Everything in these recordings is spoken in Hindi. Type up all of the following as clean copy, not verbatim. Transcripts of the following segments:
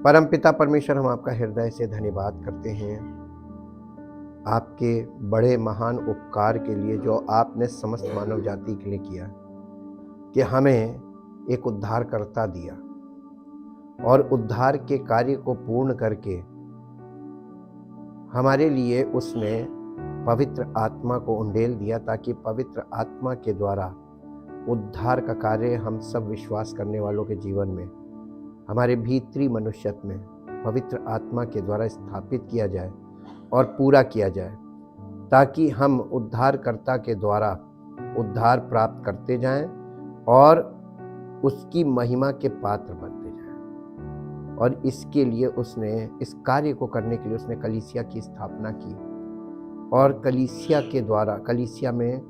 परमपिता परमेश्वर, हम आपका हृदय से धन्यवाद करते हैं आपके बड़े महान उपकार के लिए जो आपने समस्त मानव जाति के लिए किया, कि हमें एक उद्धारकर्ता दिया और उद्धार के कार्य को पूर्ण करके हमारे लिए उसने पवित्र आत्मा को उंडेल दिया, ताकि पवित्र आत्मा के द्वारा उद्धार का कार्य हम सब विश्वास करने वालों के जीवन में, हमारे भीतरी मनुष्यत्व में पवित्र आत्मा के द्वारा स्थापित किया जाए और पूरा किया जाए, ताकि हम उद्धारकर्ता के द्वारा उद्धार प्राप्त करते जाएं और उसकी महिमा के पात्र बनते जाएं। और इसके लिए उसने, इस कार्य को करने के लिए उसने कलीसिया की स्थापना की, और कलीसिया के द्वारा, कलीसिया में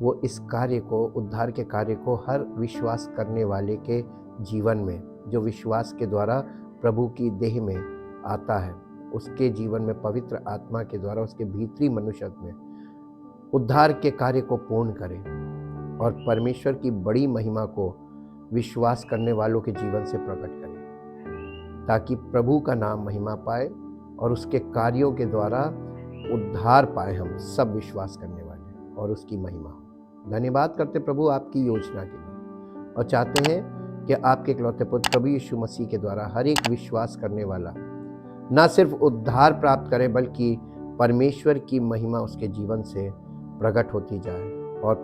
वो इस कार्य को, उद्धार के कार्य को हर विश्वास करने वाले के जीवन में, जो विश्वास के द्वारा प्रभु की देह में आता है, उसके जीवन में पवित्र आत्मा के द्वारा उसके भीतरी मनुष्यत्व में उद्धार के कार्य को पूर्ण करे और परमेश्वर की बड़ी महिमा को विश्वास करने वालों के जीवन से प्रकट करे, ताकि प्रभु का नाम महिमा पाए और उसके कार्यों के द्वारा उद्धार पाए हम सब विश्वास करने वाले, और उसकी महिमा हो। धन्यवाद करते प्रभु आपकी योजना के लिए, और चाहते हैं कि आपके इकलौते पुत्र प्रभु यीशु मसीह के द्वारा हर एक विश्वास करने वाला न सिर्फ उद्धार प्राप्त करे, बल्कि परमेश्वर की महिमा उसके जीवन से प्रकट होती जाए, और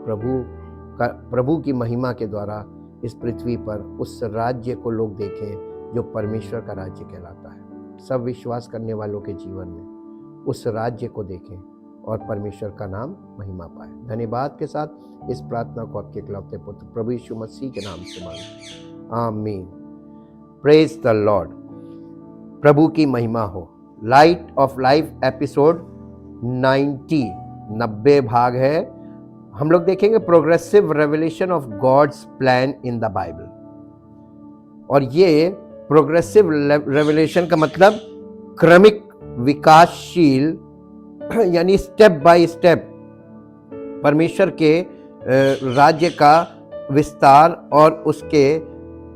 प्रभु की महिमा के द्वारा इस पृथ्वी पर उस राज्य को लोग देखें जो परमेश्वर का राज्य कहलाता है। सब विश्वास करने वालों के जीवन में उस राज्य को देखें और परमेश्वर का नाम महिमा पाए। धन्यवाद के साथ इस प्रार्थना को आपके इकलौते पुत्र प्रभु यीशु मसीह के नाम से मांगते, आमीन। Praise the Lord. प्रभु की महिमा हो। लाइट ऑफ लाइफ एपिसोड 90 भाग है। हम लोग देखेंगे progressive revelation of God's plan in the Bible. और ये प्रोग्रेसिव रेवलेशन का मतलब क्रमिक विकासशील, यानी स्टेप बाय स्टेप परमेश्वर के राज्य का विस्तार और उसके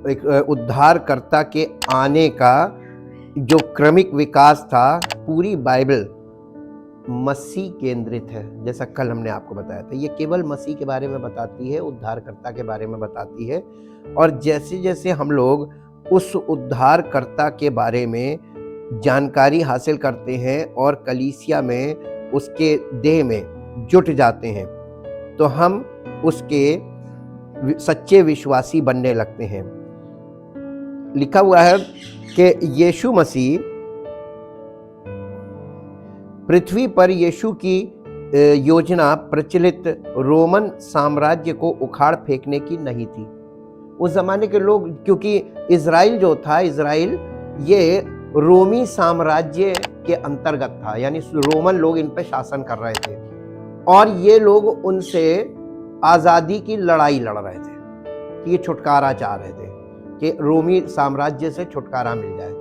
एक उद्धारकर्ता के आने का जो क्रमिक विकास था। पूरी बाइबल मसीह केंद्रित है, जैसा कल हमने आपको बताया था। ये केवल मसीह के बारे में बताती है, उद्धारकर्ता के बारे में बताती है। और जैसे जैसे हम लोग उस उद्धारकर्ता के बारे में जानकारी हासिल करते हैं और कलीसिया में उसके देह में जुट जाते हैं, तो हम उसके सच्चे विश्वासी बनने लगते हैं। लिखा हुआ है कि यीशु मसीह पृथ्वी पर, यीशु की योजना प्रचलित रोमन साम्राज्य को उखाड़ फेंकने की नहीं थी। उस जमाने के लोग, क्योंकि इजराइल जो था, इजराइल ये रोमी साम्राज्य के अंतर्गत था, यानी रोमन लोग इन पर शासन कर रहे थे, और ये लोग उनसे आज़ादी की लड़ाई लड़ रहे थे कि ये छुटकारा चाह रहे थे कि रोमी साम्राज्य से छुटकारा मिल जाए।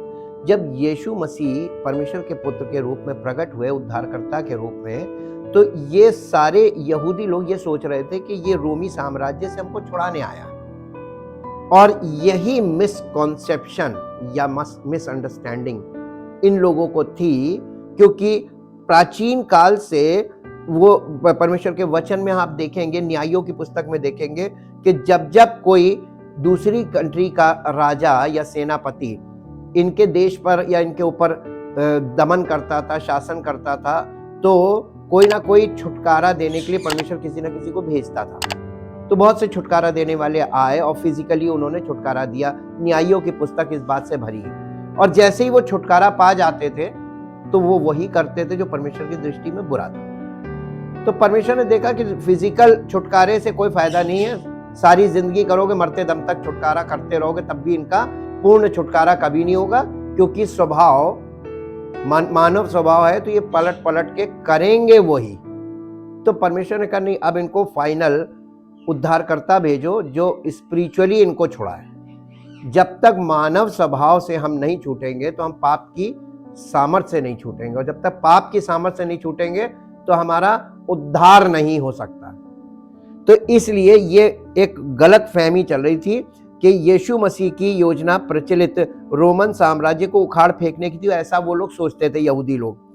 जब यीशु मसीह परमेश्वर के पुत्र के रूप में प्रकट हुए, उद्धारकर्ता के रूप में, तो ये सारे यहूदी लोग ये सोच रहे थे कि ये रोमी साम्राज्य से हमको छुड़ाने आया। और यही मिसकॉन्सेप्शन या मिसअंडरस्टैंडिंग इन लोगों को थी, क्योंकि प्राचीन काल से वो परमेश्वर के वचन में आप देखेंगे, न्यायों की पुस्तक में देखेंगे कि जब जब कोई दूसरी कंट्री का राजा या सेनापति इनके देश पर या इनके ऊपर दमन करता था, शासन करता था, तो कोई ना कोई छुटकारा देने के लिए परमेश्वर किसी न किसी को भेजता था। तो बहुत से छुटकारा देने वाले आए और फिजिकली उन्होंने छुटकारा दिया। न्यायों की पुस्तक इस बात से भरी है। और जैसे ही वो छुटकारा पा जाते थे, तो वो वही करते थे जो परमेश्वर की दृष्टि में बुरा था। तो परमेश्वर ने देखा कि फिजिकल छुटकारे से कोई फायदा नहीं है, सारी जिंदगी करोगे, मरते दम तक छुटकारा करते रहोगे, तब भी इनका पूर्ण छुटकारा कभी नहीं होगा, क्योंकि स्वभाव मानव स्वभाव है, तो ये पलट पलट के करेंगे वही। तो परमेश्वर ने कहा नहीं, अब इनको फाइनल उद्धारकर्ता भेजो जो स्पिरिचुअली इनको छुड़ाए। जब तक मानव स्वभाव से हम नहीं छूटेंगे, तो हम पाप की सामर्थ्य से नहीं छूटेंगे, और जब तक पाप की सामर्थ्य से नहीं छूटेंगे, तो हमारा उद्धार नहीं हो सकता। तो इसलिए ये एक गलत फहमी चल रही थी कि यीशु मसीह की योजना प्रचलित रोमन साम्राज्य को उखाड़ फेंकने की थी, ऐसा वो लोग सोचते थे, यहूदी लोग।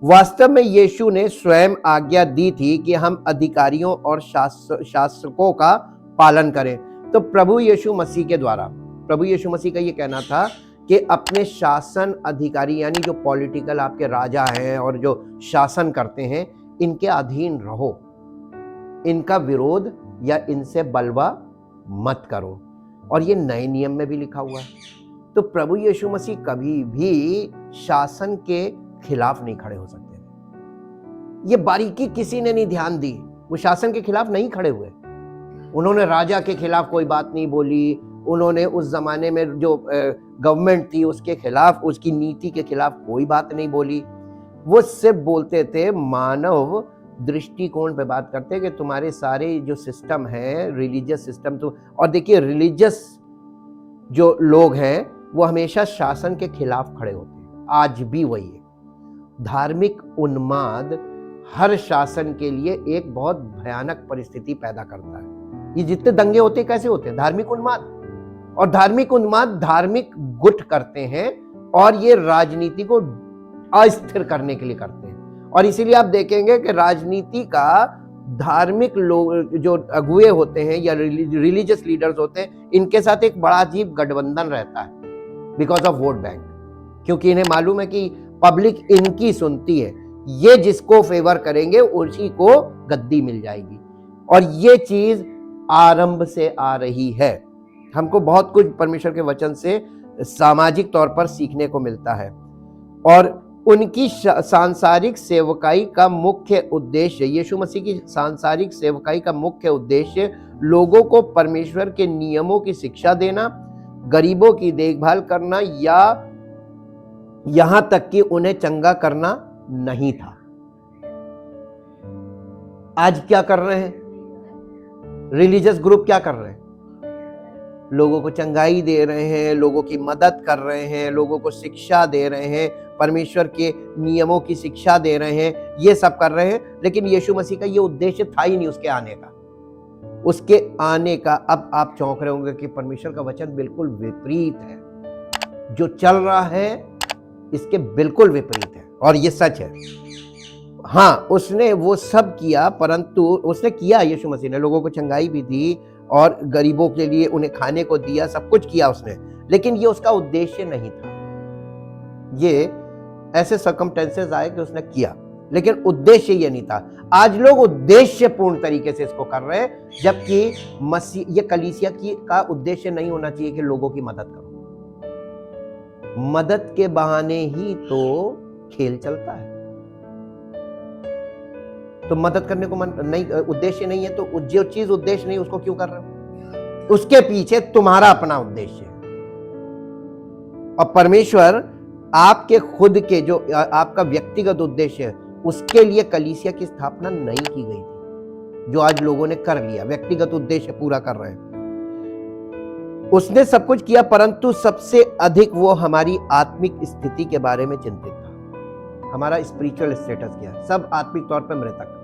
वास्तव में यीशु ने स्वयं आज्ञा दी थी कि हम अधिकारियों और शासकों का पालन करें। तो प्रभु यीशु मसीह के द्वारा, प्रभु यीशु मसीह का ये कहना था कि अपने शासन अधिकारी यानी जो पॉलिटिकल आपके राजा हैं और जो शासन करते हैं, इनके अधीन रहो, इनका विरोध या इनसे बलवा मत करो। और ये नए नियम में भी लिखा हुआ है। तो प्रभु यीशु मसीह कभी भी शासन के खिलाफ नहीं खड़े हो सकते। ये बारीकी किसी ने नहीं ध्यान दी, वो शासन के खिलाफ नहीं खड़े हुए। उन्होंने राजा के खिलाफ कोई बात नहीं बोली, उन्होंने उस जमाने में जो गवर्नमेंट थी उसके खिलाफ, उसकी नीति के खिलाफ कोई बात नहीं बोली। वो सिर्फ बोलते थे, मानव दृष्टिकोण पे बात करते कि तुम्हारे सारे जो सिस्टम है, रिलीजियस सिस्टम, तो और देखिए रिलीजियस जो लोग हैं वो हमेशा शासन के खिलाफ खड़े होते हैं, आज भी वही है। धार्मिक उन्माद हर शासन के लिए एक बहुत भयानक परिस्थिति पैदा करता है। ये जितने दंगे होते कैसे होते हैं? धार्मिक उन्माद। और धार्मिक उन्माद धार्मिक गुट करते हैं और ये राजनीति को अस्थिर करने के लिए करते हैं। और इसीलिए आप देखेंगे कि राजनीति का धार्मिक लोग जो अगुए होते हैं या रिलीजियस लीडर्स होते हैं, इनके साथ एक बड़ा अजीब गठबंधन रहता है बिकॉज ऑफ वोट बैंक, क्योंकि इन्हें मालूम है कि पब्लिक इनकी सुनती है, ये जिसको फेवर करेंगे उसी को गद्दी मिल जाएगी। और ये चीज आरंभ से आ रही है। हमको बहुत कुछ परमेश्वर के वचन से सामाजिक तौर पर सीखने को मिलता है। और उनकी सांसारिक सेवकाई का मुख्य उद्देश्य, यीशु मसीह की सांसारिक सेवकाई का मुख्य उद्देश्य लोगों को परमेश्वर के नियमों की शिक्षा देना, गरीबों की देखभाल करना या यहां तक कि उन्हें चंगा करना नहीं था। आज क्या कर रहे हैं रिलीजियस ग्रुप? क्या कर रहे हैं? लोगों को चंगाई दे रहे हैं, लोगों की मदद कर रहे हैं, लोगों को शिक्षा दे रहे हैं, परमेश्वर के नियमों की शिक्षा दे रहे हैं, ये सब कर रहे हैं। लेकिन यीशु मसीह का ये उद्देश्य था ही नहीं उसके आने का। उसके आने का अब आप चौंक रहे होंगे कि परमेश्वर का वचन बिल्कुल विपरीत है। जो चल रहा है इसके बिल्कुल विपरीत है और ये सच है। हाँ, उसने वो सब किया, परंतु उसने किया, यीशु मसीह ने लोगों को चंगाई भी दी और गरीबों के लिए उन्हें खाने को दिया, सब कुछ किया उसने, लेकिन ये उसका उद्देश्य नहीं था। ये ऐसे सर्कमस्टेंसेस आए कि उसने किया, लेकिन उद्देश्य ये नहीं था। आज लोग उद्देश्य पूर्ण तरीके से इसको कर रहे हैं, जबकि मसीह, ये कलीसिया की का उद्देश्य नहीं होना चाहिए कि लोगों की मदद करो। मदद के बहाने ही तो खेल चलता है। तो मदद करने को मन नहीं, उद्देश्य नहीं है, तो जो चीज उद्देश्य नहीं उसको क्यों कर रहे हो? उसके पीछे तुम्हारा अपना उद्देश्य है। और परमेश्वर आपके खुद के जो आपका व्यक्तिगत उद्देश्य है, उसके लिए कलीसिया की स्थापना नहीं की गई थी, जो आज लोगों ने कर लिया, व्यक्तिगत उद्देश्य पूरा कर रहे हैं। उसने सब कुछ किया, परंतु सबसे अधिक वो हमारी आत्मिक स्थिति के बारे में चिंतित था। हमारा स्पिरिचुअल स्टेटस क्या है? सब आत्मिक तौर पर मृतक,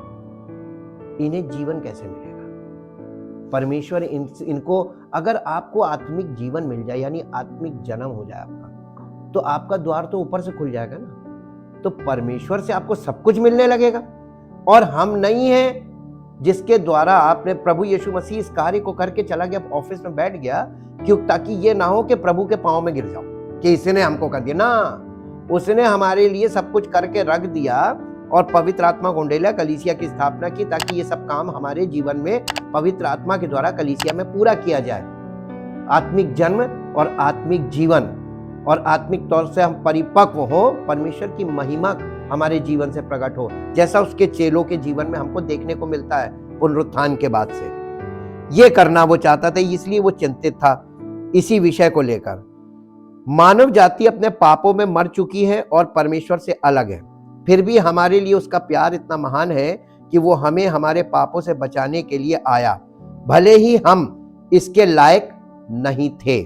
इन्हें जीवन कैसे मिलेगा? परमेश्वर इनको, अगर आपको आत्मिक जीवन मिल जाए यानी आत्मिक जन्म हो जाए आपका, तो आपका द्वार तो ऊपर से खुल जाएगा ना। तो परमेश्वर से आपको सब कुछ मिलने लगेगा। और हम नहीं हैं जिसके द्वारा आपने, प्रभु यीशु मसीह इस कार्य को करके चला गया, ऑफिस में बैठ गया, क्यों? ताकि ये ना हो कि प्रभु के पांव में गिर जाओ कि इसने हमको कर दिया ना। उसने हमारे लिए सब कुछ करके रख दिया और पवित्र आत्मा को उंडेला, कलीसिया की स्थापना की, ताकि ये सब काम हमारे जीवन में पवित्र आत्मा के द्वारा कलीसिया में पूरा किया जाए। आत्मिक जन्म और आत्मिक जीवन, और आत्मिक तौर से हम परिपक्व हो, परमेश्वर की महिमा हमारे जीवन से प्रकट हो, जैसा उसके चेलों के जीवन में हमको देखने को मिलता है पुनरुत्थान के बाद से। ये करना वो चाहता था, इसलिए वो चिंतित था इसी विषय को लेकर। मानव जाति अपने पापों में मर चुकी है और परमेश्वर से अलग है, फिर भी हमारे लिए उसका प्यार इतना महान है कि वो हमें हमारे पापों से बचाने के लिए आया, भले ही हम इसके लायक नहीं थे।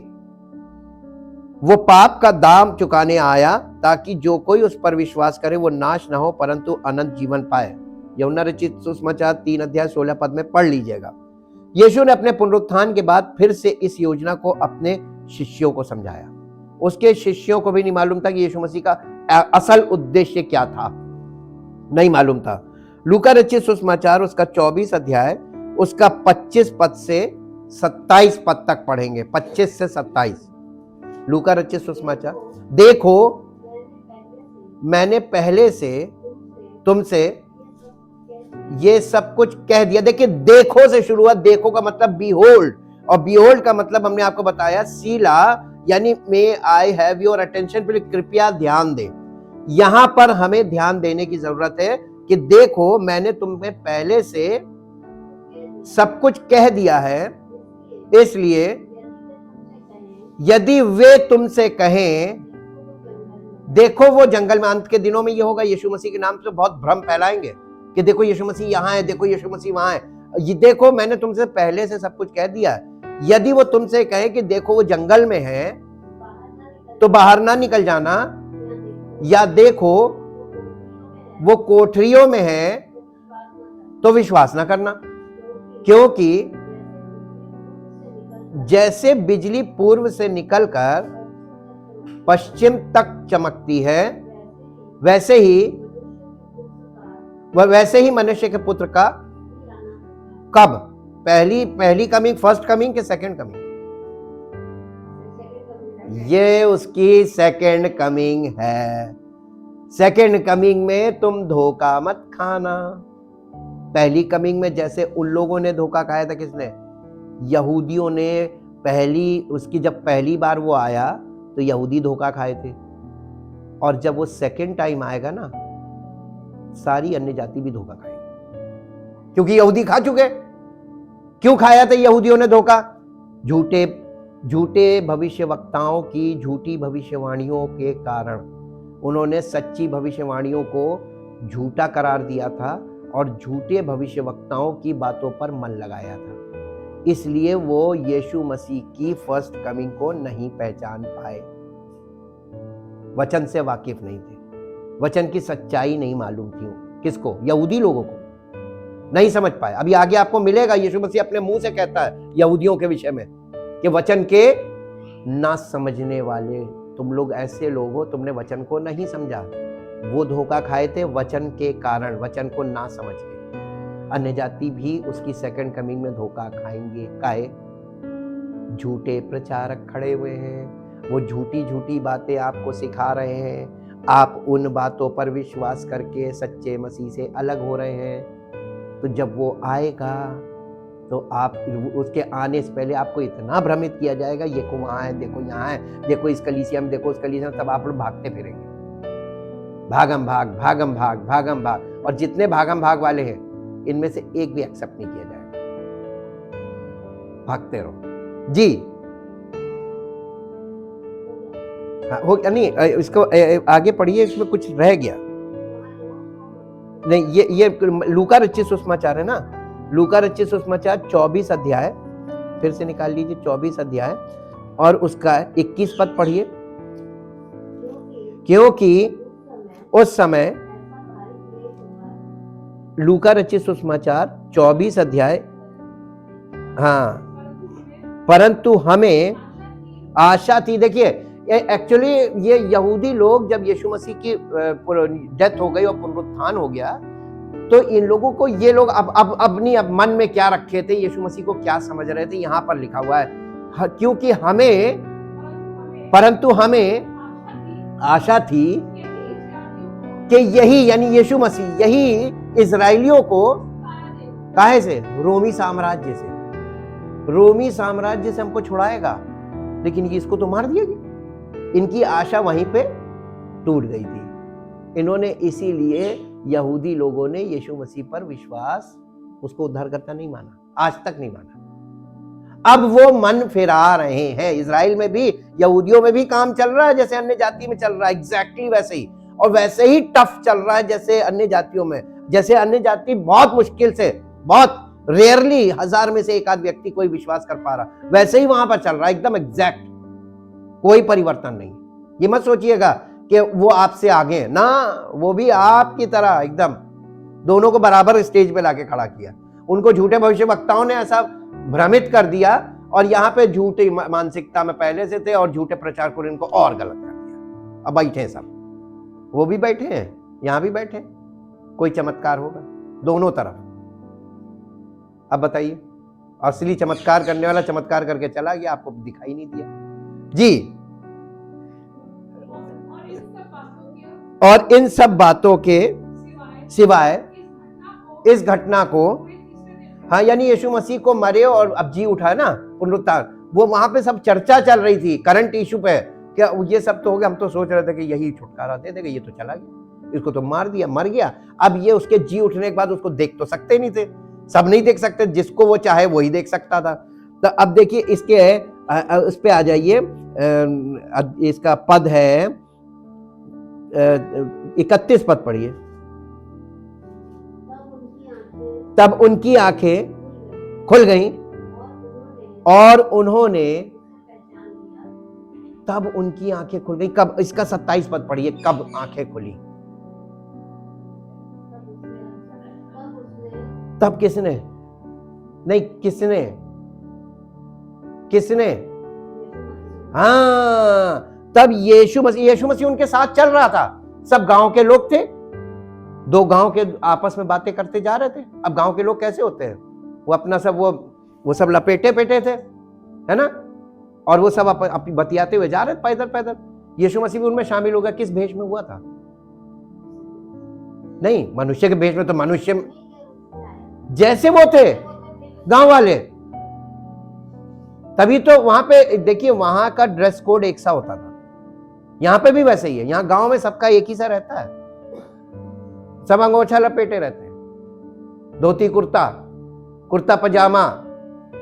वो पाप का दाम चुकाने आया ताकि जो कोई उस पर विश्वास करे वो नाश ना हो परंतु अनंत जीवन पाए। यूहन्ना रचित सुसमाचार 3 अध्याय 16 पद में पढ़ लीजिएगा। यीशु ने अपने पुनरुत्थान के बाद फिर से इस योजना को अपने शिष्यों को समझाया। उसके शिष्यों को भी नहीं मालूम था कि यीशु मसीह का असल उद्देश्य क्या था, नहीं मालूम था। लूका रचित सुसमाचार उसका 24 अध्याय उसका 25 पद से 27 पद तक पढ़ेंगे। 25 से 27 लूका रचित सुसमाचार। देखो मैंने पहले से तुमसे ये सब कुछ कह दिया। देखिए, देखो से शुरुआत, देखो का मतलब बीहोल्ड, और बीहोल्ड का मतलब हमने आपको बताया सीला, यानी मे आई हैव योर अटेंशन, कृपया ध्यान दे। यहां पर हमें ध्यान देने की जरूरत है कि देखो मैंने तुम्हें पहले से सब कुछ कह दिया है, इसलिए यदि वे तुमसे कहें, देखो वो जंगल में, अंत के दिनों में ये होगा, यीशु मसीह के नाम से बहुत भ्रम फैलाएंगे कि देखो यीशु मसीह यहां है, देखो यीशु मसीह वहां है। ये देखो मैंने तुमसे पहले से सब कुछ कह दिया है। यदि वो तुमसे कहे कि देखो वो जंगल में है तो बाहर ना निकल जाना, या देखो वो कोठरियों में है तो विश्वास ना करना, क्योंकि जैसे बिजली पूर्व से निकलकर पश्चिम तक चमकती है, वैसे ही मनुष्य के पुत्र का कब, पहली कमिंग, फर्स्ट कमिंग के सेकंड कमिंग, ये उसकी सेकंड कमिंग है। सेकंड कमिंग में तुम धोखा मत खाना। पहली कमिंग में जैसे उन लोगों ने धोखा खाया था, किसने, यहूदियों ने, जब पहली बार वो आया तो यहूदी धोखा खाए थे, और जब वो सेकंड टाइम आएगा ना, सारी अन्य जाति भी धोखा खाएगी, क्योंकि यहूदी खा चुके। क्यों खाया था यहूदियों ने धोखा? झूठे भविष्यवक्ताओं की झूठी भविष्यवाणियों के कारण उन्होंने सच्ची भविष्यवाणियों को झूठा करार दिया था और झूठे भविष्यवक्ताओं की बातों पर मन लगाया था। इसलिए वो यीशु मसीह की फर्स्ट कमिंग को नहीं पहचान पाए, वचन से वाकिफ नहीं थे, वचन की सच्चाई नहीं मालूम थी। किसको? यहूदी लोगों को नहीं समझ पाए। अभी आगे आपको मिलेगा, यीशु मसीह अपने मुंह से कहता है यहूदियों के विषय में कि वचन के ना समझने वाले, तुम लोग ऐसे लोग हो, तुमने वचन को नहीं समझा। वो धोखा खाए थे वचन के कारण, वचन को ना समझ के। अन्य जाति भी उसकी सेकंड कमिंग में धोखा खाएंगे। काहे? झूठे प्रचारक खड़े हुए हैं, वो झूठी बातें आपको सिखा रहे हैं, आप उन बातों पर विश्वास करके सच्चे मसीह से अलग हो रहे हैं। तो जब वो आएगा तो आप, उसके आने से पहले आपको इतना भ्रमित किया जाएगा, ये को वहां है, देखो यहाँ है, देखो इस कलीसिया में, देखो उस कलीसिया में, तब आप लोग भागते फिरेंगे, भागम भाग। और जितने भागम भाग वाले हैं, इनमें से एक भी एक्सेप्ट नहीं किया जाएगा। भागते रहो जी। हो नहीं, इसको आगे पढ़िए, इसमें कुछ रह गया नहीं। ये लूका रचित सुसमाचार है ना, लूका रचित सुसमाचार 24 अध्याय, फिर से निकाल लीजिए 24 अध्याय और उसका 21 पद पढ़िए। क्योंकि उस समय, लूका रचित सुसमाचार 24 अध्याय, हाँ, परंतु हमें आशा थी। देखिए, एक्चुअली ये यहूदी लोग जब यीशु मसीह की डेथ हो गई और पुनरुत्थान हो गया, तो इन लोगों को, ये लोग अब मन में क्या रखे थे, यीशु मसीह को क्या समझ रहे थे, यहां पर लिखा हुआ है, क्योंकि परंतु हमें आशा थी कि यही, यानी यीशु मसीह, यही इजराइलियों को काहे से, रोमी साम्राज्य से हमको छुड़ाएगा, लेकिन इसको तो मार दिया गया। इनकी आशा वहीं पे टूट गई थी। इन्होंने, इसीलिए यहूदी लोगों ने यीशु मसीह पर विश्वास, उसको उद्धारकर्ता नहीं माना, आज तक नहीं माना। अब वो मन फिरा रहे हैं। इजराइल में भी, यहूदियों में भी काम चल रहा है जैसे अन्य जाति में चल रहा है, एग्जैक्टली वैसे ही, और वैसे ही टफ चल रहा है जैसे अन्य जातियों में। जैसे अन्य जाति बहुत मुश्किल से, बहुत रेयरली 1000 में से एक आध व्यक्ति कोई विश्वास कर पा रहा, वैसे ही वहां पर चल रहा है, एकदम एग्जैक्ट, कोई परिवर्तन नहीं। ये मत सोचिएगा कि वो आपसे आगे ना, वो भी आपकी तरह एकदम, दोनों को बराबर स्टेज पे लाके खड़ा किया। उनको झूठे भविष्यवक्ताओं ने ऐसा भ्रमित कर दिया, और यहाँ पे झूठी मानसिकता में पहले से थे और झूठे प्रचार को इनको और गलत कर दिया। अब बैठे हैं सब, वो भी बैठे हैं, यहाँ भी बैठे, कोई चमत्कार होगा दोनों तरफ। अब बताइए, असली चमत्कार करने वाला चमत्कार करके चला गया, आपको दिखाई नहीं दिया जी। और इन सब बातों के सिवाय इस घटना को, हाँ, यानी यीशु मसीह को मरे और अब जी उठा ना, पुनरुत्थान, वो वहां पे सब चर्चा चल रही थी करंट इशू पे, क्या ये सब तो हो गया। हम तो सोच रहे थे कि यही छुटकारा दे देगा, ये तो चला गया, इसको तो मार दिया, मर गया। अब ये उसके जी उठने के बाद उसको देख तो सकते नहीं थे, सब नहीं देख सकते, जिसको वो चाहे वही देख सकता था। तो अब देखिए इसके उस पे आ जाइए, इसका पद है 31 पद पढ़िए। तब उनकी आंखें खुल गईं और उन्होंने, तब उनकी आंखें खुल गई। कब? इसका 27 पद पढ़िए, कब आंखें खुली? तब किसने? नहीं, किसने? किसने? हाँ, तब यीशु मसीह उनके साथ चल रहा था। सब गांव के लोग थे, दो गांव के आपस में बातें करते जा रहे थे। अब गांव के लोग कैसे होते हैं, वो अपना सब वो सब लपेटे पेटे थे, है ना, और वो सब अपनी बतियाते हुए जा रहे थे पैदल पैदल। यीशु मसीह भी उनमें शामिल हो गया। किस भेष में हुआ था? नहीं, मनुष्य के भेष में, तो मनुष्य जैसे वो थे गांव वाले, तभी तो वहां पे देखिए, वहां का ड्रेस कोड एक सा होता था। यहां पे भी वैसे ही है, यहां गांव में सबका एक ही सा रहता है, सब अंगोछा लपेटे रहते हैं, धोती कुर्ता, कुर्ता पजामा,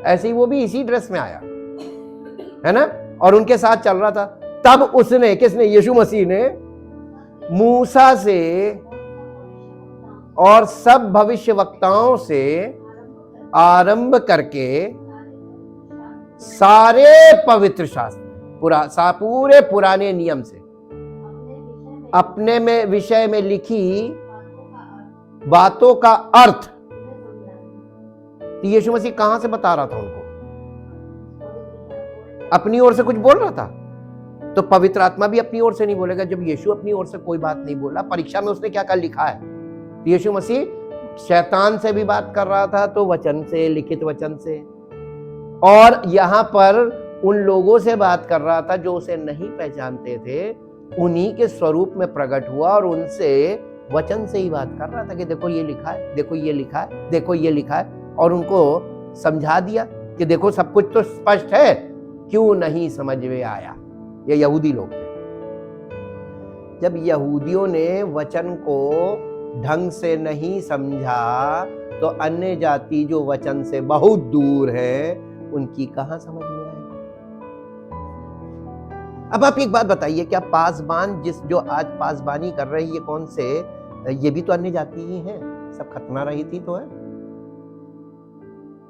ऐसे ही वो भी इसी ड्रेस में आया, है ना, और उनके साथ चल रहा था। तब उसने, किसने? यीशु मसीह ने मूसा से और सब भविष्यवक्ताओं से आरंभ करके सारे पवित्र शास्त्र, पूरे पुराने नियम से अपने में विषय में लिखी बातों का अर्थ, यीशु मसीह कहां से बता रहा था उनको? अपनी ओर से कुछ बोल रहा था? तो पवित्र आत्मा भी अपनी ओर से नहीं बोलेगा। जब यीशु अपनी ओर से कोई बात नहीं बोला, परीक्षा में उसने क्या कर लिखा है? तो यीशु मसीह शैतान से भी बात कर रहा था, तो वचन से, लिखित वचन से, और यहां पर उन लोगों से बात कर रहा था जो उसे नहीं पहचानते थे, उन्हीं के स्वरूप में प्रकट हुआ और उनसे वचन से ही बात कर रहा था कि देखो ये लिखा है, देखो ये लिखा है, देखो ये लिखा है, और उनको समझा दिया कि देखो सब कुछ तो स्पष्ट है, क्यों नहीं समझ में आया? ये यहूदी लोग थे। जब यहूदियों ने वचन को ढंग से नहीं समझा, तो अन्य जाति जो वचन से बहुत दूर है, उनकी कहां समझ में आएगी? अब आप एक बात बताइए, क्या पासबान जो आज पासबानी कर रहे हैं, ये कौन से? ये भी तो अन्य जाति ही हैं, सब खतना रही थी तो है।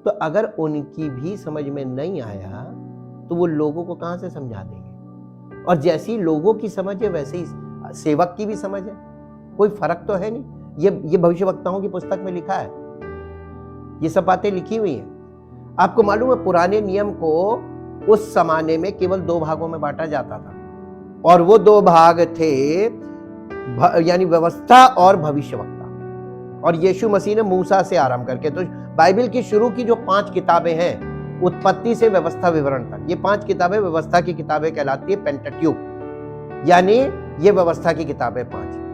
तो अगर उनकी भी समझ में नहीं आया, तो वो लोगों को कहां से समझा देंगे? और जैसी लोगों की समझ है, वैसे ही सेवक की भी समझ है, कोई फर्क तो है नहीं। ये भविष्यवक्ताओं की पुस्तक में लिखा है, ये सब बातें लिखी हुई हैं। आपको मालूम है, पुराने नियम को उस जमाने में केवल 2 भागों में बांटा जाता था, और वो 2 भाग थे, यानी व्यवस्था और भविष्यवक्ता। और यीशु मसीह ने मूसा से आरंभ करके, तो बाइबल की शुरू की जो 5 किताबें हैं, उत्पत्ति से व्यवस्था विवरण तक, ये 5 किताबें व्यवस्था की किताबें कहलाती है, पेंटाट्यूक, यानी ये व्यवस्था की किताबें 5।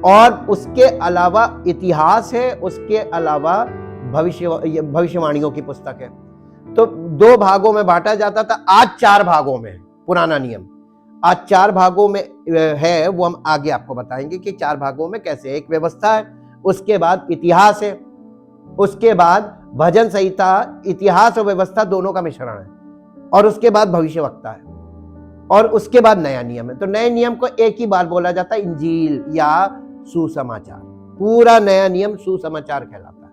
और उसके अलावा इतिहास है, उसके अलावा भविष्यवाणियों की पुस्तक है। तो 2 भागों में बांटा जाता था, आज 4 भागों में पुराना नियम, आज 4 भागों में है। वो हम आगे आपको बताएंगे कि 4 भागों में कैसे। एक व्यवस्था है, उसके बाद इतिहास है, उसके बाद भजन संहिता, इतिहास और व्यवस्था दोनों का मिश्रण है, और उसके बाद भविष्यवक्ता है, और उसके बाद नया नियम है। तो नए नियम को एक ही बार बोला जाता है इंजील या सुसमाचार। पूरा नया नियम सुसमाचार कहलाता है,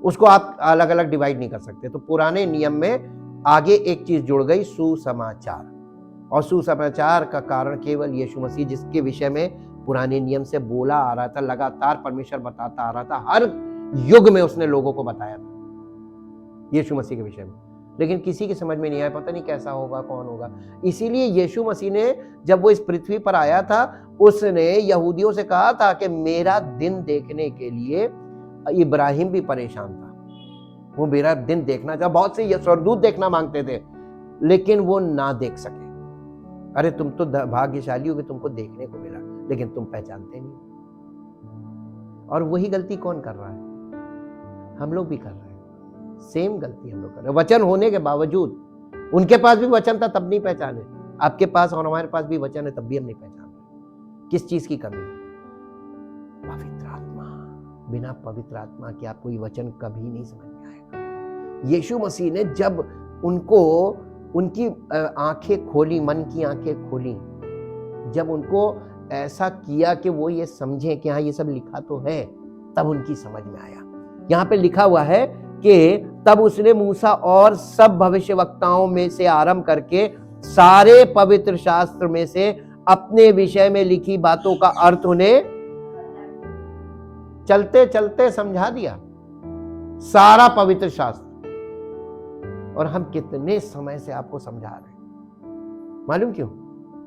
उसको आप अलग अलग डिवाइड नहीं कर सकते। तो पुराने नियम में आगे एक चीज जुड़ गई, सुसमाचार। और सुसमाचार का कारण केवल यीशु मसीह, जिसके विषय में पुराने नियम से बोला आ रहा था, लगातार परमेश्वर बताता आ रहा था, हर युग में उसने लोगों को बताया था। यीशु मसीह के विषय में, लेकिन किसी की समझ में नहीं आया, पता नहीं कैसा होगा, कौन होगा। इसीलिए यीशु मसीह ने जब वो इस पृथ्वी पर आया था, उसने यहूदियों से कहा था कि मेरा दिन देखने के लिए इब्राहिम भी परेशान था, वो मेरा दिन देखना चाहा। बहुत से स्वर्गदूत देखना मांगते थे, लेकिन वो ना देख सके। अरे तुम तो भाग्यशाली हो कि तुमको देखने को मिला, लेकिन तुम पहचानते नहीं। और वही गलती कौन कर रहा है? हम लोग भी कर रहे हैं, सेम गलती हम लोग कर रहे हैं। वचन होने के बावजूद, उनके पास भी वचन था तब नहीं पहचाने, आपके पास और हमारे पास भी वचन है तब भी हम नहीं पहचान रहे। किस चीज की कमी है? पवित्र आत्मा। बिना पवित्र आत्मा के आपको ये वचन कभी नहीं समझ में आएगा। यीशु मसीह ने जब उनको उनकी आंखें खोली, मन की आंखें खोली, जब उनको ऐसा किया कि वो ये समझे कि हाँ ये सब लिखा तो है, तब उनकी समझ में आया। यहाँ पे लिखा हुआ है कि तब उसने मूसा और सब भविष्यवक्ताओं में से आरंभ करके सारे पवित्र शास्त्र में से अपने विषय में लिखी बातों का अर्थ उन्हें चलते चलते समझा दिया, सारा पवित्र शास्त्र। और हम कितने समय से आपको समझा रहे हैं, मालूम क्यों?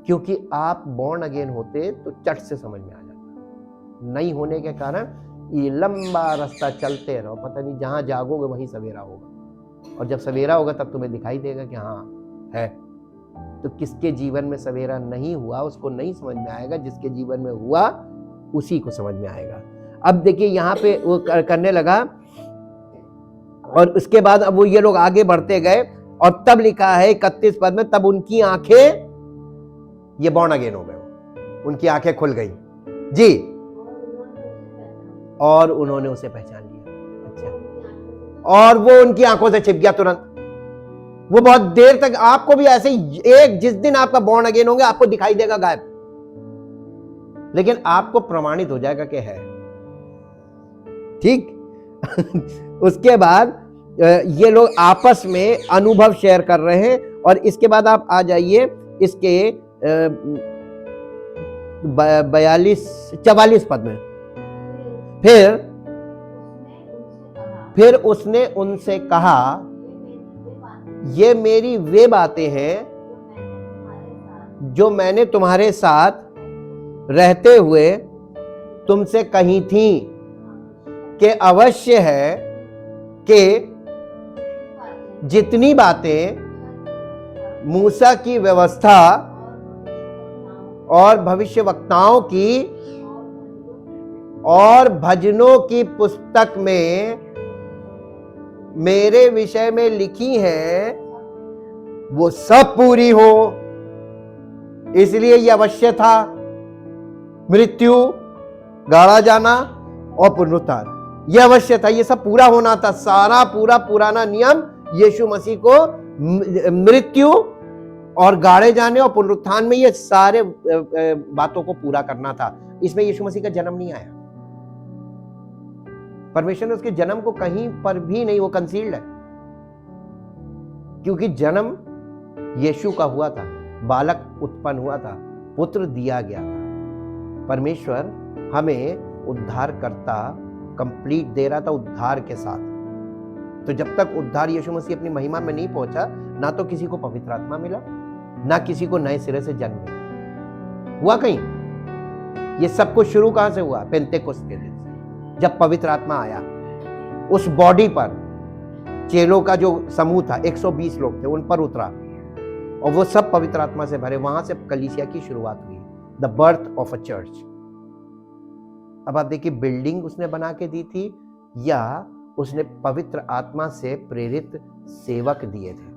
क्योंकि आप बॉर्न अगेन होते तो चट से समझ में आ जाता। नहीं होने के कारण ये लंबा रास्ता चलते रहो, पता नहीं जहां जागोगे वहीं सवेरा होगा, और जब सवेरा होगा तब तुम्हें दिखाई देगा कि हाँ है। तो किसके जीवन में सवेरा नहीं हुआ उसको नहीं समझ में आएगा, जिसके जीवन में हुआ उसी को समझ में आएगा। अब देखिए यहाँ पे वो करने लगा, और उसके बाद अब वो ये लोग आगे बढ़ते गए, और तब लिखा है 31 पद में, तब उनकी आंखें, ये बॉर्न अगेन हो गए, उनकी आंखें खुल गई जी, और उन्होंने उसे पहचान लिया। अच्छा, और वो उनकी आंखों से छिप गया तुरंत। वो बहुत देर तक, आपको भी ऐसे एक जिस दिन आपका बॉर्न अगेन होंगे आपको दिखाई देगा गायब, लेकिन आपको प्रमाणित हो जाएगा कि है। ठीक। उसके बाद ये लोग आपस में अनुभव शेयर कर रहे हैं, और इसके बाद आप आ जाइए इसके 44 पद में। फिर उसने उनसे कहा, ये मेरी वे बातें हैं जो मैंने तुम्हारे साथ रहते हुए तुमसे कही थी, कि अवश्य है कि जितनी बातें मूसा की व्यवस्था और भविष्यवक्ताओं की और भजनों की पुस्तक में मेरे विषय में लिखी हैं, वो सब पूरी हो। इसलिए यह अवश्य था, मृत्यु, गाड़ा जाना और पुनरुत्थान, यह अवश्य था, ये सब पूरा होना था। सारा पूरा पुराना नियम यीशु मसीह को मृत्यु और गाड़े जाने और पुनरुत्थान में ये सारे बातों को पूरा करना था। इसमें यीशु मसीह का जन्म नहीं आया, परमेश्वर ने उसके जन्म को कहीं पर भी नहीं, वो कंसील्ड है, क्योंकि जन्म यीशु का हुआ था, बालक उत्पन्न हुआ था, पुत्र दिया गया था। परमेश्वर हमें उद्धार करता कंप्लीट दे रहा था, उद्धार के साथ। तो जब तक उद्धार यीशु मसीह अपनी महिमा में नहीं पहुंचा, ना तो किसी को पवित्र आत्मा मिला, ना किसी को नए सिरे से जन्म मिला। हुआ कहीं? ये सब कुछ शुरू कहां से हुआ? पेंतेकोस्त के दिन से, जब पवित्र आत्मा आया। उस बॉडी पर चेलों का जो समूह था, 120 लोग थे, उन पर उतरा, और वो सब पवित्र आत्मा से भरे। वहां से कलीसिया की शुरुआत हुई, the birth of a church. अब आप देखिए, बिल्डिंग उसने बना के दी थी, या उसने पवित्र आत्मा से प्रेरित सेवक दिए थे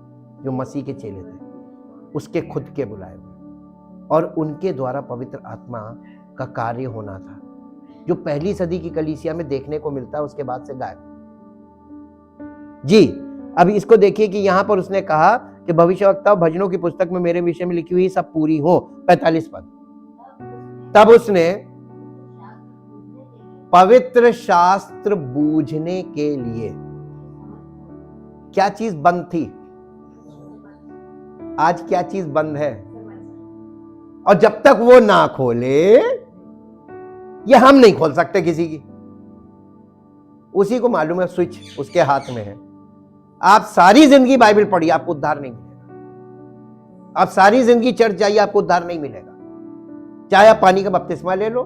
जो मसीह के चेले थे, उसके खुद के बुलाए हुए, और उनके द्वारा पवित्र आत्मा का कार्य होना था, जो पहली सदी की कलीसिया में देखने को मिलता है, उसके बाद से गायब जी। अब इसको देखिए कि यहां पर उसने कहा कि भविष्यवक्ता भजनों की पुस्तक में मेरे विषय में लिखी हुई सब पूरी हो। 45 पद, तब उसने पवित्र शास्त्र बूझने के लिए, क्या चीज बंद थी? आज क्या चीज बंद है? और जब तक वो ना खोले, ये हम नहीं खोल सकते किसी की, उसी को मालूम है, स्विच उसके हाथ में है। आप सारी जिंदगी बाइबल पढ़िए, आपको उद्धार नहीं मिलेगा। आप सारी जिंदगी चर्च जाइए, आपको उद्धार नहीं मिलेगा। चाहे आप पानी का बपतिस्मा ले लो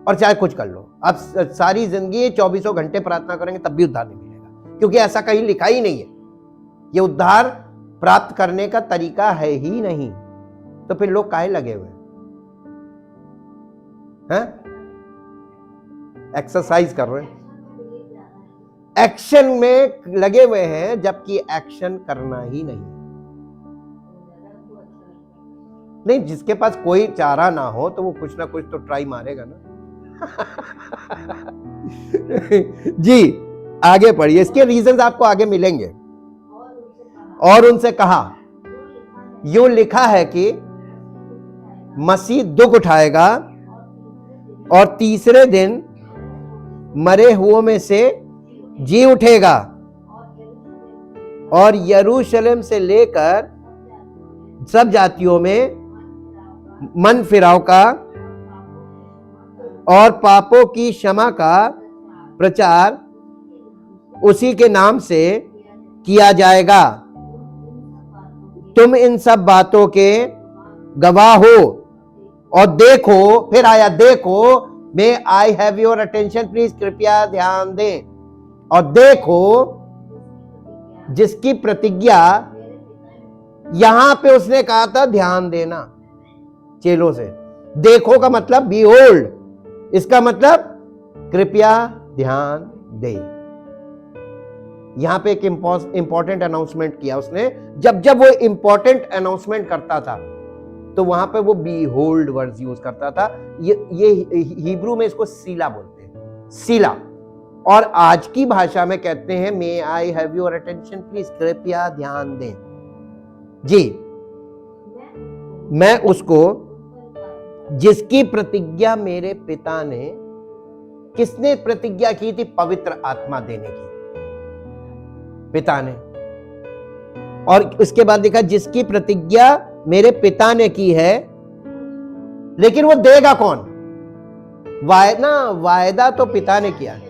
और चाहे कुछ कर लो, आप सारी जिंदगी 24 घंटे प्रार्थना करेंगे तब भी उद्धार नहीं मिलेगा, क्योंकि ऐसा कहीं लिखा ही नहीं है। ये उद्धार प्राप्त करने का तरीका है ही नहीं। तो फिर लोग काहे लगे हुए हैं? एक्सरसाइज कर रहे हैं, एक्शन में लगे हुए हैं, जबकि एक्शन करना ही नहीं। जिसके पास कोई चारा ना हो तो वो कुछ ना कुछ तो ट्राई मारेगा ना। जी आगे पढ़िए, इसके रीजंस आपको आगे मिलेंगे। और उनसे कहा, यूं लिखा है कि मसीह दुख उठाएगा और तीसरे दिन मरे हुओं में से जी उठेगा और यरूशलेम से लेकर सब जातियों में मन फिराव का और पापों की क्षमा का प्रचार उसी के नाम से किया जाएगा। तुम इन सब बातों के गवाह हो। और देखो, फिर आया देखो, may I have your attention please, कृपया ध्यान दें। और देखो जिसकी प्रतिज्ञा, यहां पे उसने कहा था ध्यान देना चेलों से। देखो का मतलब बीहोल्ड, इसका मतलब कृपया ध्यान दे। यहां पे एक इंपॉर्टेंट अनाउंसमेंट किया उसने। जब जब वो इंपॉर्टेंट अनाउंसमेंट करता था तो वहां पे वो बीहोल्ड वर्ड यूज करता था। ये हिब्रू में इसको सीला बोलते हैं, सीला। और आज की भाषा में कहते हैं may I have your attention please, कृपया ध्यान दें। जी, मैं उसको जिसकी प्रतिज्ञा मेरे पिता ने, किसने प्रतिज्ञा की थी? पवित्र आत्मा देने की, पिता ने। और उसके बाद देखा जिसकी प्रतिज्ञा मेरे पिता ने की है, लेकिन वो देगा कौन? वायदा तो पिता ने किया है।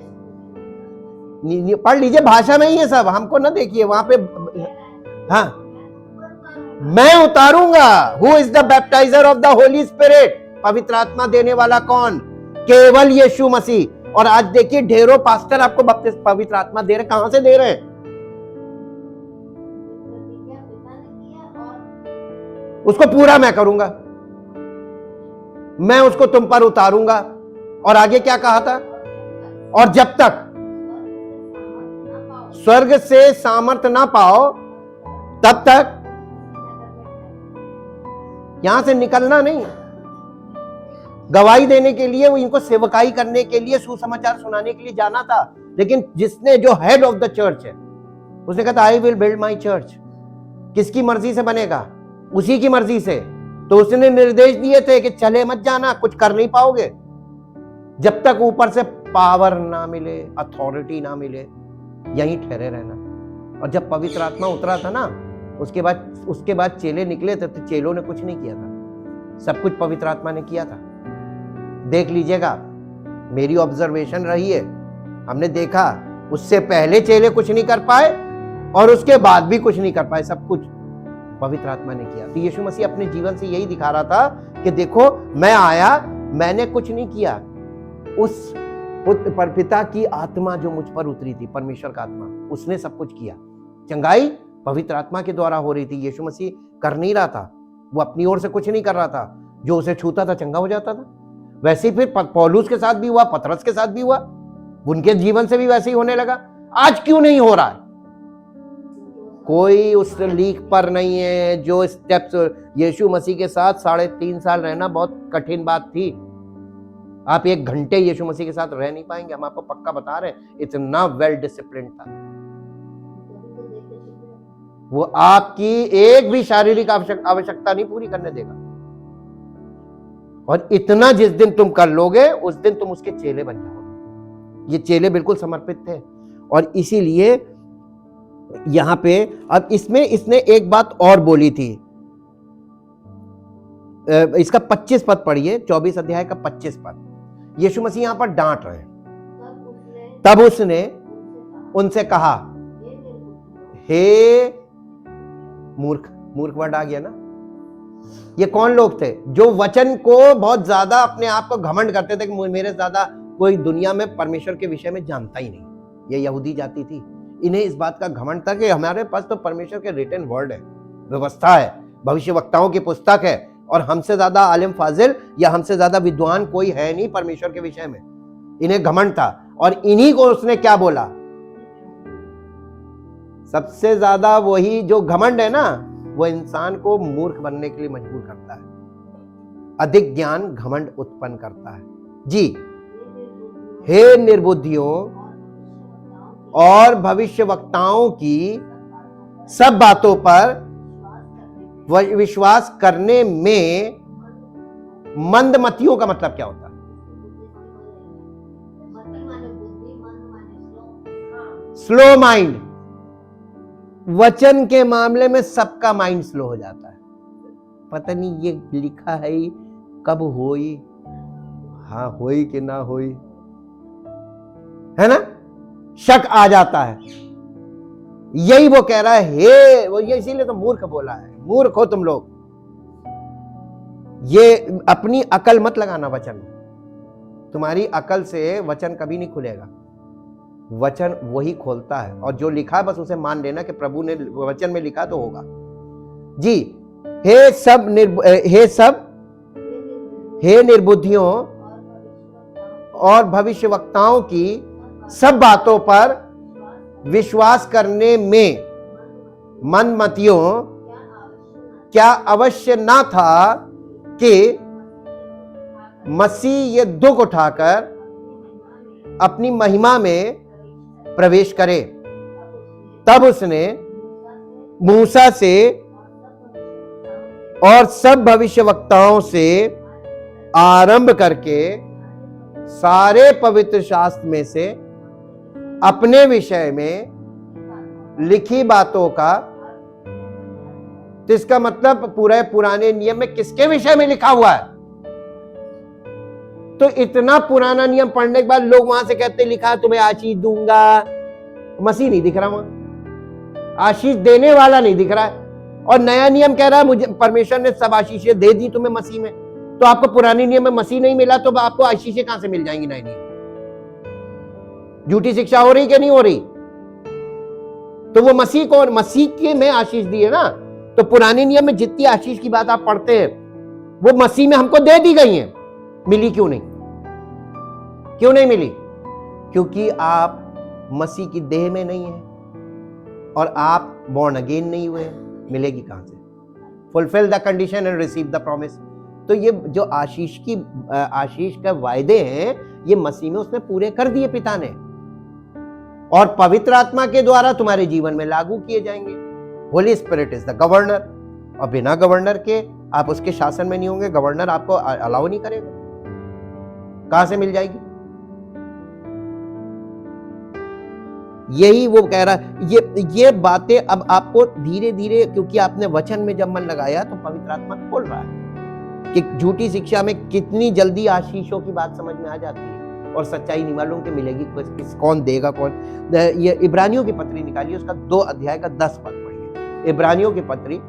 पढ़ लीजिए, भाषा में ही है सब, हमको ना देखिए वहां पे। हाँ, मैं उतारूंगा। Who is the baptizer of the holy spirit? पवित्र आत्मा देने वाला कौन? केवल यीशु मसीह। और आज देखिए ढेरों पास्टर आपको पवित्र आत्मा दे रहे, कहां से दे रहे हैं? उसको पूरा मैं करूंगा, मैं उसको तुम पर उतारूंगा। और आगे क्या कहा था? और जब तक स्वर्ग से सामर्थ ना पाओ तब तक यहां से निकलना नहीं। गवाही देने के लिए, वो इनको सेवकाई करने के लिए, सुसमाचार सुनाने के लिए जाना था। लेकिन जिसने, जो हेड ऑफ द चर्च है, उसने कहा I will build my church. किसकी मर्जी से बनेगा? उसी की मर्जी से। तो उसने निर्देश दिए थे कि चले मत जाना, कुछ कर नहीं पाओगे जब तक ऊपर से पावर ना मिले, अथॉरिटी ना मिले, यहीं ठहरे रहना। और जब पवित्र आत्मा उतरा था ना, उसके बाद चेले निकले थे, तो चेलों ने कुछ नहीं किया था, सब कुछ पवित्र आत्मा ने किया था। देख लीजिएगा, मेरी ऑब्जर्वेशन रही है, हमने देखा उससे पहले चेले कुछ नहीं कर पाए और उसके बाद भी कुछ नहीं कर पाए, सब कुछ पवित्र आत्मा ने किया। तो यीशु मसीह अपने जीवन से यही दिखा रहा था कि देखो, मैं आया, मैंने कुछ नहीं किया, उस पर पिता की आत्मा जो मुझ पर उतरी थी, परमेश्वर का आत्मा, उसने सब कुछ किया। चंगाई पवित्र आत्मा के द्वारा हो रही थी। यीशु मसीह कर नहीं रहा था, वो अपनी ओर से कुछ नहीं कर रहा था, जो उसे छूता था चंगा हो जाता था। वैसे ही फिर पौलुस के साथ भी हुआ, पतरस के साथ भी हुआ, उनके जीवन से भी वैसे ही होने लगा। आज क्यों नहीं हो रहा है? कोई उस लीक पर नहीं है। जो स्टेप्स, यीशु मसीह के साथ 3.5 साल रहना बहुत कठिन बात थी। आप 1 घंटे यीशु मसीह के साथ रह नहीं पाएंगे, हम आपको पक्का बता रहे हैं। इतना वेल डिसिप्लिन था वो, आपकी एक भी शारीरिक आवश्यकता नहीं पूरी करने देगा। और इतना जिस दिन तुम कर लोगे, उस दिन तुम उसके चेले बन जाओगे। ये चेले बिल्कुल समर्पित थे। और इसीलिए यहां पे अब इसमें इसने एक बात और बोली थी। इसका 25 पद पढ़िए, 24 अध्याय का 25 पद। यीशु मसीह यहां पर डांट रहे हैं। तब उसने उनसे कहा, हे मूर्ख, मूर्ख वर्ड आ गया ना। ये कौन लोग थे? जो वचन को बहुत ज्यादा अपने आप को घमंड करते थे कि मेरे ज्यादा कोई दुनिया में परमेश्वर के विषय में जानता ही नहीं। ये यहूदी जाति थी, इन्हें इस बात का घमंड था कि हमारे पास तो परमेश्वर के रिटन वर्ड है, व्यवस्था है, भविष्यवक्ताओं की पुस्तक है, और हमसे ज्यादा आलिम फाजिल या हमसे ज्यादा विद्वान कोई है नहीं परमेश्वर के विषय में। इन्हें घमंड था, और इन्हीं को उसने क्या बोला? सबसे ज्यादा वही जो घमंड है ना, वो इंसान को मूर्ख बनने के लिए मजबूर करता है। अधिक ज्ञान घमंड उत्पन्न करता है। जी, हे निर्बुद्धियों और भविष्यवक्ताओं की सब बातों पर विश्वास करने में मंदमतियों का मतलब क्या होता है? Slow mind. वचन के मामले में सबका माइंड स्लो हो जाता है। पता नहीं ये लिखा है कब होई, हाँ होई कि ना होई, है ना, शक आ जाता है। यही वो कह रहा है, हे वो, ये इसीलिए तो मूर्ख बोला है, मूर्ख हो तुम लोग। ये अपनी अकल मत लगाना वचन में, तुम्हारी अकल से वचन कभी नहीं खुलेगा। वचन वही खोलता है, और जो लिखा है बस उसे मान लेना कि प्रभु ने वचन में लिखा तो होगा। जी, हे निर्बुद्धियों और भविष्यवक्ताओं की सब बातों पर विश्वास करने में मंदमतियों, क्या अवश्य ना था कि मसीह ये दुख उठाकर अपनी महिमा में प्रवेश करे? तब उसने मूसा से और सब भविष्यवक्ताओं से आरंभ करके सारे पवित्र शास्त्र में से अपने विषय में लिखी बातों का, तो इसका मतलब पूरे पुराने नियम में किसके विषय में लिखा हुआ है? तो इतना पुराना नियम पढ़ने के बाद लोग वहां से कहते लिखा तुम्हें आशीष दूंगा, मसीह नहीं दिख रहा वहां, आशीष देने वाला नहीं दिख रहा है। और नया नियम कह रहा है मुझे परमेश्वर ने सब आशीषें दे दी तुम्हें मसीह में, तो आपको पुराने नियम में मसीह नहीं मिला तो आपको आशीषें कहां से मिल जाएंगी नए नियम? झूठी शिक्षा हो रही कि नहीं हो रही? तो वो मसीह को, मसीह के में आशीष दी है ना, तो पुराने नियम में जितनी आशीष की बात आप पढ़ते हैं वो मसीह में हमको दे दी गई है। मिली क्यों नहीं? क्यों नहीं मिली? क्योंकि आप मसीह की देह में नहीं है और आप बॉर्न अगेन नहीं हुए। मिलेगी कहां से? Fulfil the condition and receive the promise. तो ये जो आशीष का वायदे हैं ये मसीह में उसने पूरे कर दिए पिता ने, और पवित्र आत्मा के द्वारा तुम्हारे जीवन में लागू किए जाएंगे। Holi spirit is the governor, और बिना गवर्नर के आप उसके शासन में नहीं होंगे। गवर्नर आपको अलाउ नहीं करेगा, कहां से मिल जाएगी? यही वो कह रहा है। ये बातें अब आपको धीरे धीरे, क्योंकि आपने वचन में जब मन लगाया तो पवित्र आत्मा खोल रहा है कि झूठी शिक्षा में कितनी जल्दी आशीषों की बात समझ में आ जाती है और सच्चाई नहीं मालूम कि मिलेगी कौन देगा कौन। ये इब्रानियों की पत्री निकालिए, उसका 2 अध्याय का 10 पद पढ़िए। इब्रानियों की पत्री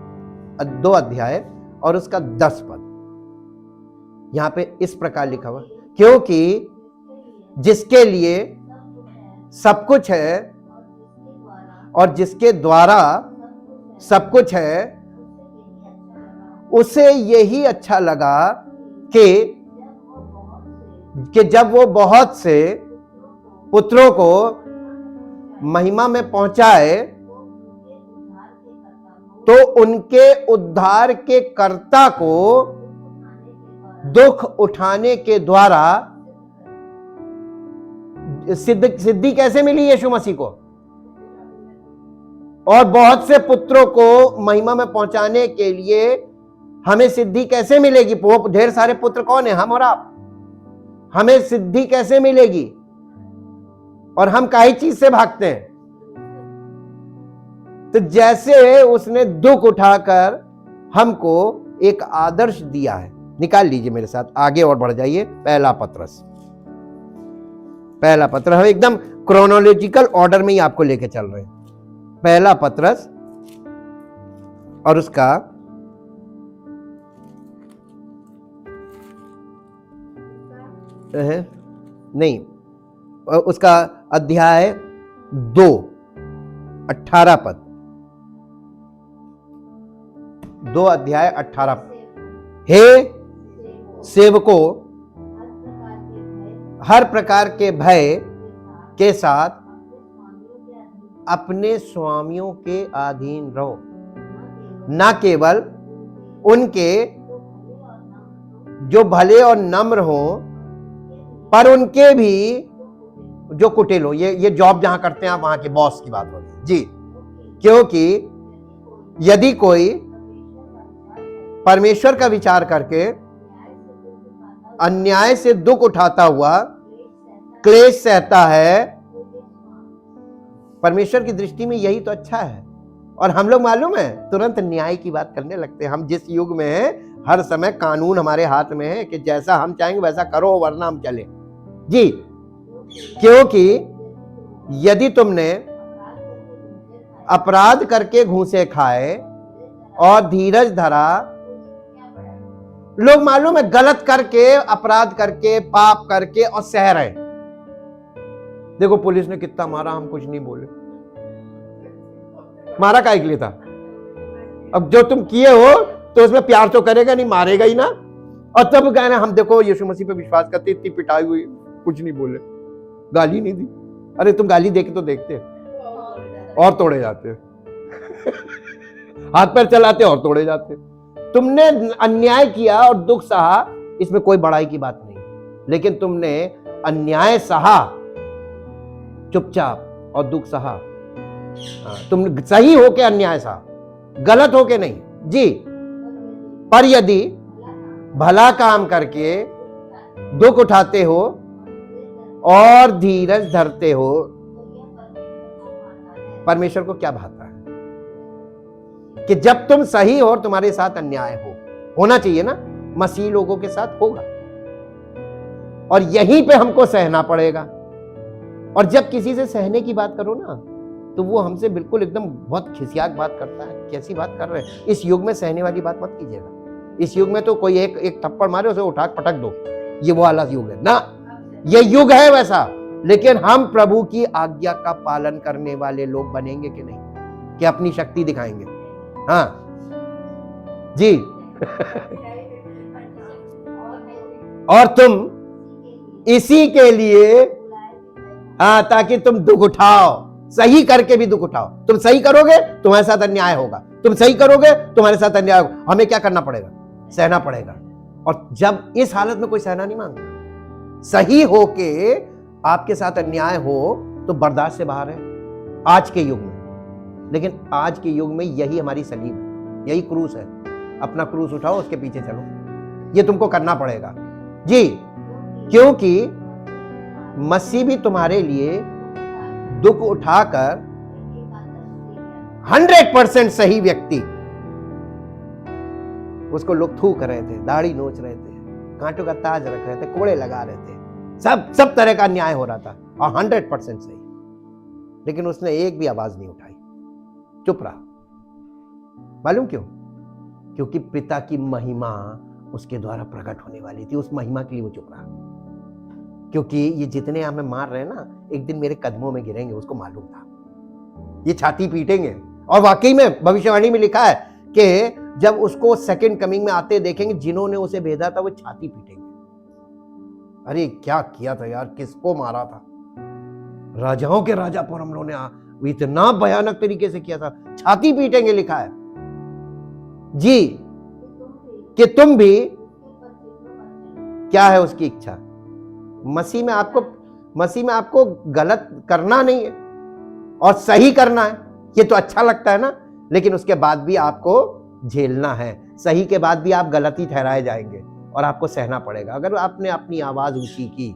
2 अध्याय और उसका 10 पद। यहां पे इस प्रकार लिखा हुआ, क्योंकि जिसके लिए सब कुछ है और जिसके द्वारा सब कुछ है, उसे यही अच्छा लगा कि जब वो बहुत से पुत्रों को महिमा में पहुंचाए तो उनके उद्धार के कर्ता को दुख उठाने के द्वारा सिद्धि कैसे मिली यीशु मसीह को? और बहुत से पुत्रों को महिमा में पहुंचाने के लिए हमें सिद्धि कैसे मिलेगी? वो ढेर सारे पुत्र कौन है? हम और आप। हमें सिद्धि कैसे मिलेगी? और हम काई चीज से भागते हैं? तो जैसे उसने दुख उठाकर हमको एक आदर्श दिया है। निकाल लीजिए मेरे साथ, आगे और बढ़ जाइए। पहला पत्र हम एकदम क्रोनोलॉजिकल ऑर्डर में ही आपको लेके चल रहे हैं। पहला पत्रस और उसका नहीं, उसका अध्याय 2 18 पद, 2 अध्याय 18 पद। हे सेवकों, हर प्रकार के भय के साथ अपने स्वामियों के अधीन रहो, न केवल उनके जो भले और नम्र हो, पर उनके भी जो कुटिल हो। ये जॉब जहां करते हैं आप, वहां के बॉस की बात हो रही है जी। क्योंकि यदि कोई परमेश्वर का विचार करके अन्याय से दुख उठाता हुआ क्लेश सहता है, परमेश्वर की दृष्टि में यही तो अच्छा है। और हम लोग मालूम है तुरंत न्याय की बात करने लगते हैं। हम जिस युग में हैं, हर समय कानून हमारे हाथ में है कि जैसा हम चाहेंगे वैसा करो वरना हम चले जी। क्योंकि यदि तुमने अपराध करके घूंसे खाए और धीरज धरा, लोग मालूम है गलत करके, अपराध करके, पाप करके और सह रहे। देखो पुलिस ने कितना मारा, हम कुछ नहीं बोले। मारा काहे के लिए था? अब जो तुम किए हो तो उसमें प्यार तो करेगा नहीं, मारेगा ही ना। और तब कहना हम देखो यीशु मसीह पे विश्वास करते, इतनी पिटाई हुई, कुछ नहीं बोले, गाली नहीं दी। अरे तुम गाली देके तो देखते और तोड़े जाते हाथ पैर चलाते और तोड़े जाते। तुमने अन्याय किया और दुख सहा, इसमें कोई बड़ाई की बात नहीं, लेकिन तुमने अन्याय सहा चुपचाप और दुख सहा। तुम सही होके अन्याय सहा, गलत होके नहीं जी। पर यदि भला काम करके दुख उठाते हो और धीरज धरते हो, परमेश्वर को क्या भाता है कि जब तुम सही हो और तुम्हारे साथ अन्याय हो, होना चाहिए ना, मसीह लोगों के साथ होगा और यहीं पे हमको सहना पड़ेगा। और जब किसी से सहने की बात करो ना, तो वो हमसे बिल्कुल एकदम बहुत खिसियाक बात करता है, कैसी बात कर रहे हैं। इस युग में सहने वाली बात मत कीजिएगा। इस युग में तो कोई एक थप्पड़ मारे उसे उठा पटक दो, ये वो वाला युग है ना, ये युग है वैसा। लेकिन हम प्रभु की आज्ञा का पालन करने वाले लोग बनेंगे कि नहीं, कि अपनी शक्ति दिखाएंगे? हाँ जी और तुम इसी के लिए, हाँ, ताकि तुम दुख उठाओ, सही करके भी दुख उठाओ। तुम सही करोगे तुम्हारे साथ अन्याय होगा, तुम सही करोगे तुम्हारे साथ अन्याय होगा। हमें क्या करना पड़ेगा? सहना पड़ेगा। और जब इस हालत में कोई सहना नहीं मांगता, सही होके आपके साथ अन्याय हो तो बर्दाश्त से बाहर है आज के युग में। लेकिन आज के युग में यही हमारी सलीब है, यही क्रूस है। अपना क्रूस उठाओ, उसके पीछे चलो, ये तुमको करना पड़ेगा जी। क्योंकि मसीह भी तुम्हारे लिए दुख उठाकर 100% सही व्यक्ति, उसको लोग थूक रहे थे, दाढ़ी नोच रहे थे, कांटों का ताज रख रहे थे, कोड़े लगा रहे थे, सब तरह का अन्याय हो रहा था और 100% सही। लेकिन उसने एक भी आवाज नहीं उठाई, चुप रहा। मालूम क्यों? क्योंकि पिता की महिमा उसके द्वारा प्रकट होने वाली थी। उस महिमा के लिए वो चुप रहा। क्योंकि ये जितने हमें मार रहे हैं ना, एक दिन मेरे कदमों में गिरेंगे, उसको मालूम था। ये छाती पीटेंगे। और वाकई में भविष्यवाणी में लिखा है कि जब उसको सेकंड कमिंग में आते देखेंगे, जिन्होंने उसे भेजा था वो छाती पीटेंगे। अरे क्या किया था यार, किसको मारा था? राजाओं के राजा पर हम लोगों ने इतना भयानक तरीके से किया था, छाती पीटेंगे लिखा है जी। कि तुम भी, क्या है उसकी इच्छा? मसीह में आपको गलत करना नहीं है और सही करना है। ये तो अच्छा लगता है ना, लेकिन उसके बाद भी आपको झेलना है। सही के बाद भी आप गलती ठहराए जाएंगे और आपको सहना पड़ेगा। अगर आपने अपनी आवाज ऊंची की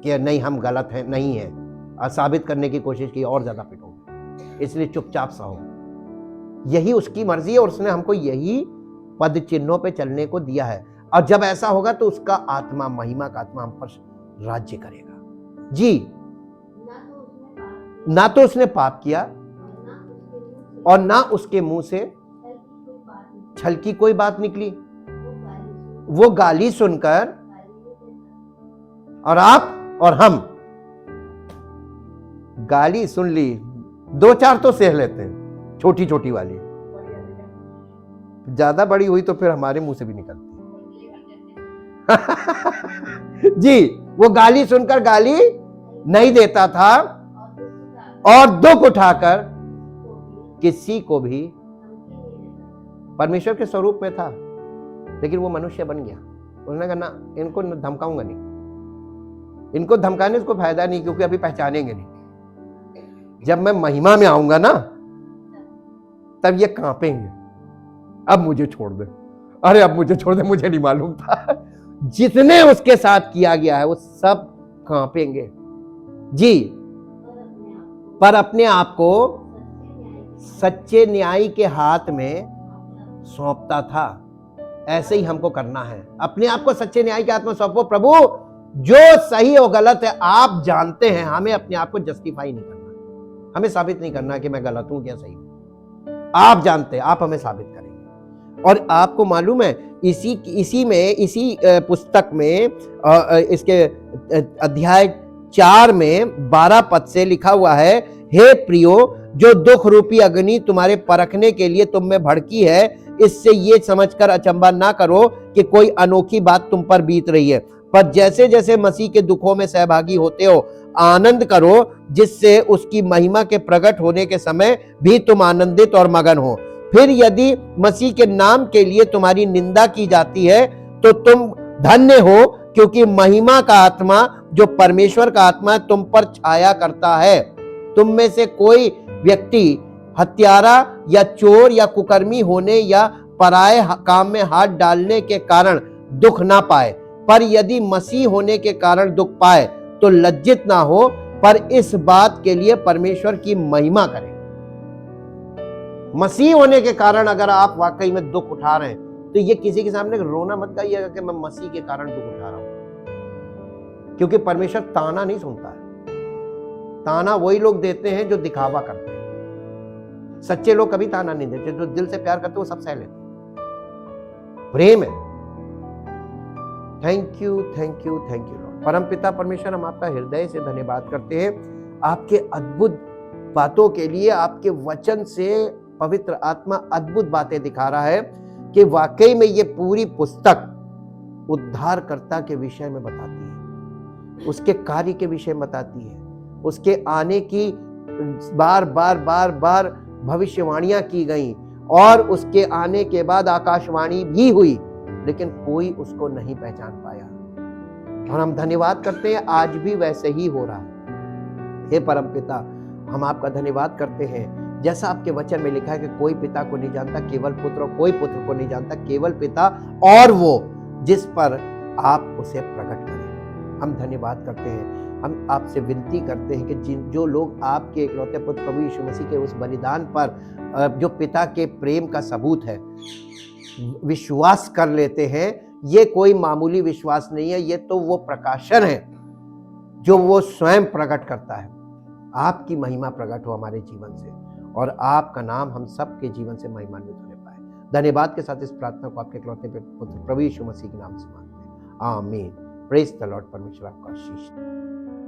कि नहीं हम गलत हैं, नहीं है, और साबित करने की कोशिश की, और ज्यादा पिटोगे। इसलिए चुपचाप सहो, यही उसकी मर्जी है और उसने हमको यही पद चिन्हों पे चलने को दिया है। और जब ऐसा होगा तो उसका आत्मा, महिमा का आत्मा हम पर राज्य करेगा जी। ना तो उसने पाप किया और ना उसके मुंह से छल की कोई बात निकली। वो गाली सुनकर, और आप और हम गाली सुन ली, 2-4 तो सह लेते हैं, छोटी छोटी वाली, ज्यादा बड़ी हुई तो फिर हमारे मुंह से भी निकलती जी। वो गाली सुनकर गाली नहीं देता था और दुख उठाकर किसी को भी, परमेश्वर के स्वरूप में था लेकिन वो मनुष्य बन गया। उन्होंने कहा ना, इनको धमकाऊंगा नहीं, इनको धमकाने से कोई फायदा नहीं, क्योंकि अभी पहचानेंगे नहीं। जब मैं महिमा में आऊंगा ना, तब ये कांपेंगे, अब मुझे छोड़ दे, अरे अब मुझे छोड़ दे, मुझे नहीं मालूम था। जितने उसके साथ किया गया है वो सब कांपेंगे जी। पर अपने आप को सच्चे न्यायी के हाथ में सौंपता था। ऐसे ही हमको करना है, अपने आप को सच्चे न्याय के हाथ में सौंपो। प्रभु, जो सही और गलत है आप जानते हैं, हमें अपने आप को जस्टिफाई नहीं करना, हमें साबित नहीं करना कि मैं गलत हूं क्या सही हूं। आप जानते हैं, आप हमें साबित करेंगे। और आपको मालूम है, इसी पुस्तक में इसके अध्याय 4 में 12 पद से लिखा हुआ है, हे प्रियो, जो दुख रूपी अग्नि तुम्हारे परखने के लिए तुम में भड़की है, इससे ये समझकर अचंभा ना करो कि कोई अनोखी बात तुम पर बीत रही है, पर जैसे जैसे मसीह के दुखों में सहभागी होते हो आनंद करो, जिससे उसकी महिमा के प्रकट होने के समय भी तुम आनंदित और मगन हो। फिर यदि मसीह के नाम के लिए तुम्हारी निंदा की जाती है तो तुम धन्य हो, क्योंकि महिमा का आत्मा, जो परमेश्वर का आत्मा तुम पर छाया करता है। तुम में से कोई व्यक्ति हत्यारा या चोर या कुकर्मी होने या पराये काम में हाथ डालने के कारण दुख ना पाए, पर यदि मसीह होने के कारण दुख पाए तो लज्जित ना हो, पर इस बात के लिए परमेश्वर की महिमा करें। मसीह होने के कारण अगर आप वाकई में दुख उठा रहे हैं तो ये किसी के सामने रोना मत गाइएगा कि मैं मसीह के कारण दुख उठा रहा हूं, क्योंकि परमेश्वर ताना नहीं सुनता है। ताना वही लोग देते हैं जो दिखावा करते हैं। सच्चे लोग कभी ताना नहीं देते, जो दिल से प्यार करते हैं वो सब सह लेते हैं। प्रेम है। Thank you thank you thank you Lord. परम पिता परमेश्वर, हम आपका हृदय से धन्यवाद करते हैं आपके अद्भुत बातों के लिए। आपके वचन से पवित्र आत्मा अद्भुत बातें दिखा रहा है कि वाकई में ये पूरी पुस्तक उद्धारकर्ता के विषय में बताती है, उसके कार्य के विषय में बताती है, उसके आने की बार बार बार बार भविष्यवाणियां की गई और उसके आने के बाद आकाशवाणी भी हुई, लेकिन कोई उसको नहीं पहचान पाया। और हम धन्यवाद करते हैं, आज भी वैसे ही हो रहा है। हे परमपिता, हम आपका धन्यवाद करते हैं, जैसा आपके वचन में लिखा है कि कोई पिता को नहीं जानता केवल पुत्र, और कोई पुत्र को नहीं जानता केवल पिता, और वो जिस पर आप उसे प्रकट करें। हम धन्यवाद करते हैं। हम आपसे विनती करते हैं कि जो लोग आपके इकलौते पुत्र प्रभु यीशु मसीह के उस बलिदान पर, जो पिता के प्रेम का सबूत है, विश्वास कर लेते हैं, ये कोई मामूली विश्वास नहीं है, ये तो वो प्रकाशन है जो वो स्वयं प्रकट करता है। आपकी महिमा प्रकट हो हमारे जीवन से, और आपका नाम हम सबके जीवन से महिमान्वित होने पाए। धन्यवाद के साथ इस प्रार्थना को आपके इकलौते पुत्र प्रभु यीशु मसीह के नाम से मांगते हैं, आमीन। Praise the Lord. परमेश्वर आपका आशीष।